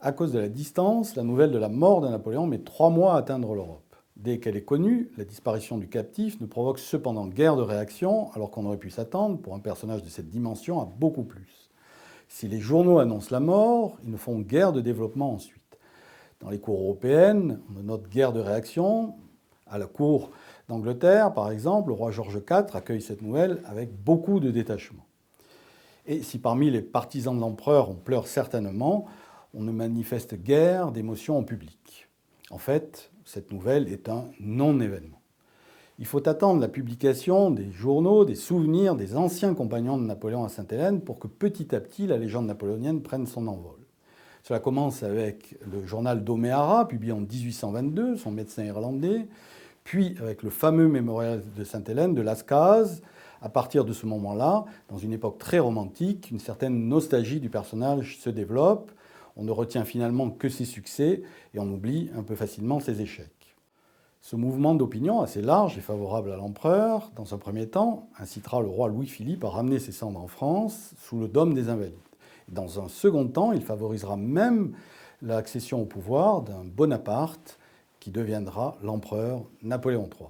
À cause de la distance, la nouvelle de la mort de Napoléon met 3 mois à atteindre l'Europe. Dès qu'elle est connue, la disparition du captif ne provoque cependant guère de réaction, alors qu'on aurait pu s'attendre, pour un personnage de cette dimension, à beaucoup plus. Si les journaux annoncent la mort, ils ne font guère de développement ensuite. Dans les cours européennes, on note guère de réaction. À la cour d'Angleterre, par exemple, le roi George IV accueille cette nouvelle avec beaucoup de détachement. Et si parmi les partisans de l'empereur on pleure certainement, on ne manifeste guère d'émotion en public. En fait, cette nouvelle est un non-événement. Il faut attendre la publication des journaux, des souvenirs des anciens compagnons de Napoléon à Sainte-Hélène pour que petit à petit la légende napoléonienne prenne son envol. Cela commence avec le journal d'O'Meara, publié en 1822, son médecin irlandais, puis avec le fameux mémorial de Sainte-Hélène de Lascaz. À partir de ce moment-là, dans une époque très romantique, une certaine nostalgie du personnage se développe. On ne retient finalement que ses succès et on oublie un peu facilement ses échecs. Ce mouvement d'opinion assez large et favorable à l'empereur, dans un premier temps, incitera le roi Louis-Philippe à ramener ses cendres en France sous le dôme des Invalides. Dans un second temps, il favorisera même l'accession au pouvoir d'un Bonaparte qui deviendra l'empereur Napoléon III.